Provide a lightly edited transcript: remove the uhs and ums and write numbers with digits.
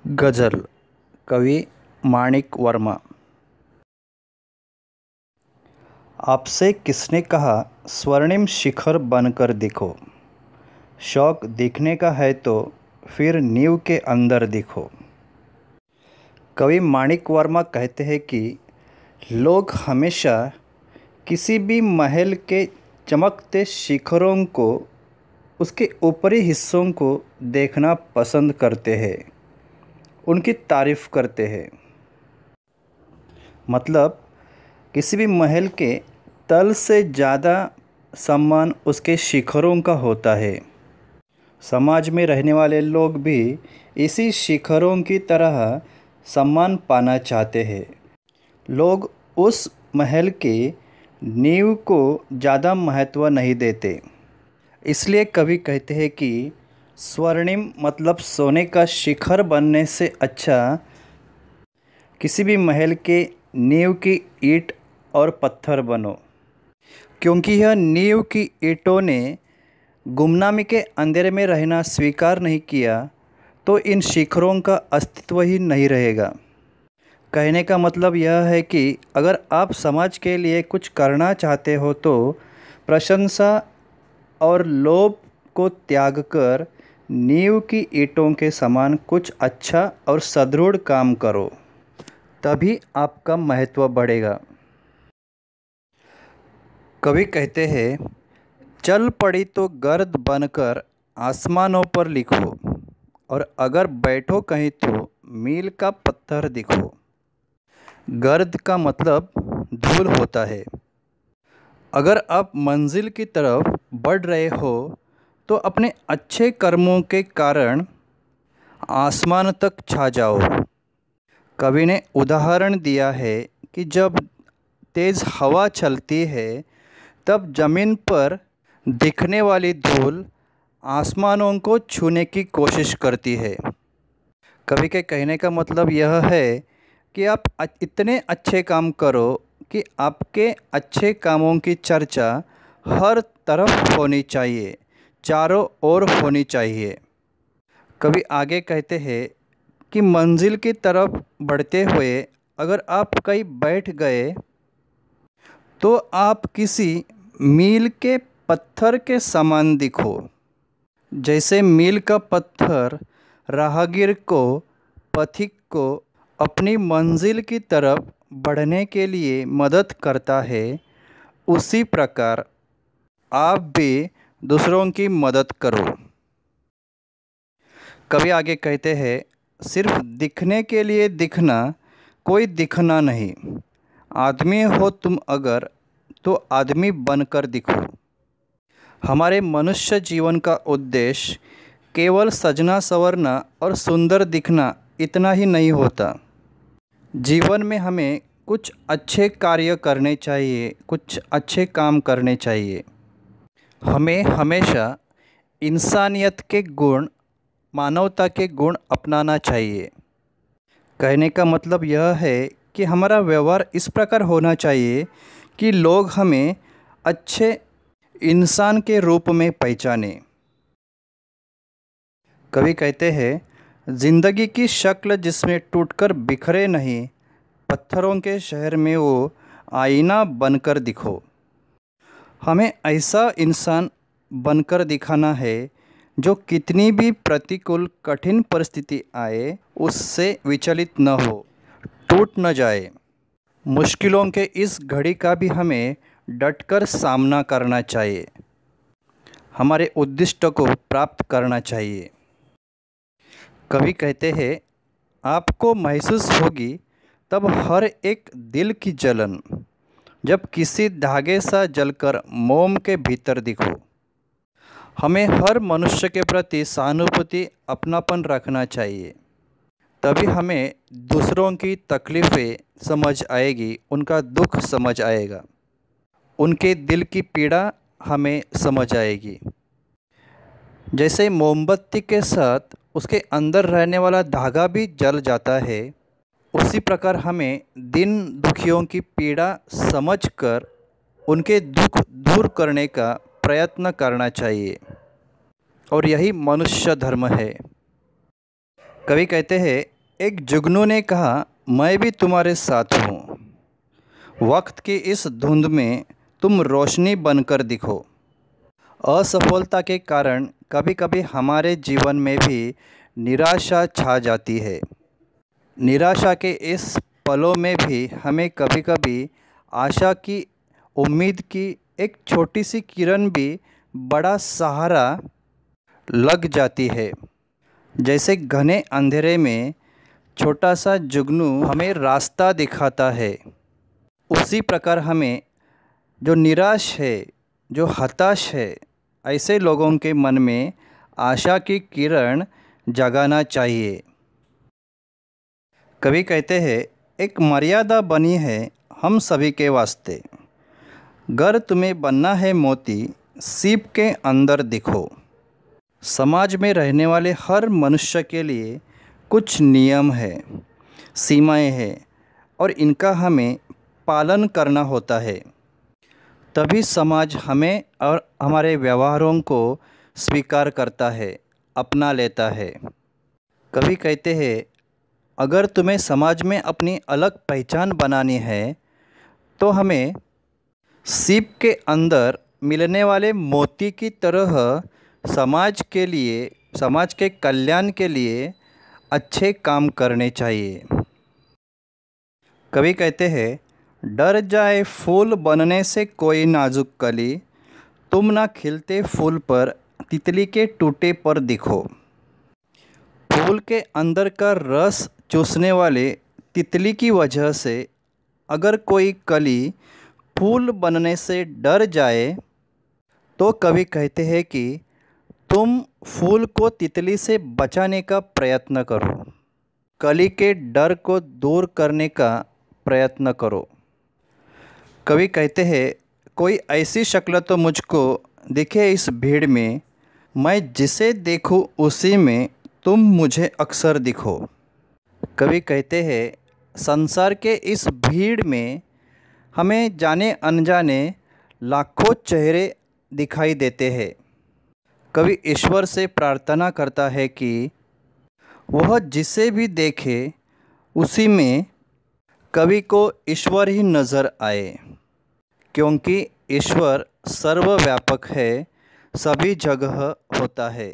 गज़ल कवि माणिक वर्मा। आपसे किसने कहा स्वर्णिम शिखर बनकर दिखो, शौक दिखने का है तो फिर नींव के अंदर दिखो। कवि माणिक वर्मा कहते हैं कि लोग हमेशा किसी भी महल के चमकते शिखरों को, उसके ऊपरी हिस्सों को देखना पसंद करते हैं, उनकी तारीफ़ करते हैं। मतलब किसी भी महल के तल से ज़्यादा सम्मान उसके शिखरों का होता है। समाज में रहने वाले लोग भी इसी शिखरों की तरह सम्मान पाना चाहते हैं। लोग उस महल के नींव को ज़्यादा महत्व नहीं देते। इसलिए कवि कहते हैं कि स्वर्णिम मतलब सोने का शिखर बनने से अच्छा किसी भी महल के नींव की ईंट और पत्थर बनो, क्योंकि यह नींव की ईंटों ने गुमनामी के अंधेरे में रहना स्वीकार नहीं किया तो इन शिखरों का अस्तित्व ही नहीं रहेगा। कहने का मतलब यह है कि अगर आप समाज के लिए कुछ करना चाहते हो तो प्रशंसा और लोभ को त्याग कर नींव की ईंटों के समान कुछ अच्छा और सुदृढ़ काम करो, तभी आपका महत्व बढ़ेगा। कवि कहते हैं, चल पड़ी तो गर्द बनकर आसमानों पर लिखो, और अगर बैठो कहीं तो मील का पत्थर दिखो। गर्द का मतलब धूल होता है। अगर आप मंजिल की तरफ बढ़ रहे हो तो अपने अच्छे कर्मों के कारण आसमान तक छा जाओ। कवि ने उदाहरण दिया है कि जब तेज़ हवा चलती है तब ज़मीन पर दिखने वाली धूल आसमानों को छूने की कोशिश करती है। कवि के कहने का मतलब यह है कि आप इतने अच्छे काम करो कि आपके अच्छे कामों की चर्चा हर तरफ होनी चाहिए, चारों ओर होनी चाहिए। कवि आगे कहते हैं कि मंजिल की तरफ बढ़ते हुए अगर आप कहीं बैठ गए तो आप किसी मील के पत्थर के समान दिखो। जैसे मील का पत्थर राहगीर को, पथिक को अपनी मंजिल की तरफ बढ़ने के लिए मदद करता है, उसी प्रकार आप भी दूसरों की मदद करो। कवि आगे कहते हैं, सिर्फ दिखने के लिए दिखना कोई दिखना नहीं। आदमी हो तुम अगर तो आदमी बनकर दिखो। हमारे मनुष्य जीवन का उद्देश्य केवल सजना संवरना और सुंदर दिखना इतना ही नहीं होता। जीवन में हमें कुछ अच्छे कार्य करने चाहिए, कुछ अच्छे काम करने चाहिए। हमें हमेशा इंसानियत के गुण, मानवता के गुण अपनाना चाहिए। कहने का मतलब यह है कि हमारा व्यवहार इस प्रकार होना चाहिए कि लोग हमें अच्छे इंसान के रूप में पहचानें। कवि कहते हैं, ज़िंदगी की शक्ल जिसमें टूटकर बिखरे नहीं, पत्थरों के शहर में वो आईना बनकर दिखो। हमें ऐसा इंसान बनकर दिखाना है जो कितनी भी प्रतिकूल कठिन परिस्थिति आए उससे विचलित न हो, टूट न जाए। मुश्किलों के इस घड़ी का भी हमें डटकर सामना करना चाहिए, हमारे उद्दिष्ट को प्राप्त करना चाहिए। कवि कहते हैं, आपको महसूस होगी तब हर एक दिल की जलन, जब किसी धागे सा जलकर मोम के भीतर दिखो। हमें हर मनुष्य के प्रति सहानुभूति, अपनापन रखना चाहिए, तभी हमें दूसरों की तकलीफ़ें समझ आएगी, उनका दुख समझ आएगा, उनके दिल की पीड़ा हमें समझ आएगी। जैसे मोमबत्ती के साथ उसके अंदर रहने वाला धागा भी जल जाता है, उसी प्रकार हमें दीन दुखियों की पीड़ा समझकर उनके दुख दूर करने का प्रयत्न करना चाहिए, और यही मनुष्य धर्म है। कवि कहते हैं, एक जुगनू ने कहा, मैं भी तुम्हारे साथ हूँ। वक्त की इस धुंध में तुम रोशनी बनकर दिखो। असफलता के कारण कभी कभी हमारे जीवन में भी निराशा छा जाती है। निराशा के इस पलों में भी हमें कभी कभी आशा की, उम्मीद की एक छोटी सी किरण भी बड़ा सहारा लग जाती है। जैसे घने अंधेरे में छोटा सा जुगनू हमें रास्ता दिखाता है, उसी प्रकार हमें जो निराश है, जो हताश है, ऐसे लोगों के मन में आशा की किरण जगाना चाहिए। कवि कहते हैं, एक मर्यादा बनी है हम सभी के वास्ते। गर तुम्हें बनना है मोती, सीप के अंदर दिखो। समाज में रहने वाले हर मनुष्य के लिए कुछ नियम है, सीमाएं हैं, और इनका हमें पालन करना होता है। तभी समाज हमें और हमारे व्यवहारों को स्वीकार करता है, अपना लेता है। कवि कहते हैं, अगर तुम्हें समाज में अपनी अलग पहचान बनानी है तो हमें सीप के अंदर मिलने वाले मोती की तरह समाज के लिए, समाज के कल्याण के लिए अच्छे काम करने चाहिए। कवि कहते हैं, डर जाए फूल बनने से कोई नाजुक कली, तुम ना खिलते फूल पर तितली के टूटे पर दिखो। फूल के अंदर का रस चूसने वाले तितली की वजह से अगर कोई कली फूल बनने से डर जाए तो कवि कहते हैं कि तुम फूल को तितली से बचाने का प्रयत्न करो, कली के डर को दूर करने का प्रयत्न करो। कवि कहते हैं, कोई ऐसी शक्ल तो मुझको दिखे इस भीड़ में, मैं जिसे देखूं उसी में तुम मुझे अक्सर दिखो। कवि कहते हैं, संसार के इस भीड़ में हमें जाने अनजाने लाखों चेहरे दिखाई देते हैं। कवि ईश्वर से प्रार्थना करता है कि वह जिसे भी देखे उसी में कवि को ईश्वर ही नज़र आए, क्योंकि ईश्वर सर्वव्यापक है, सभी जगह होता है।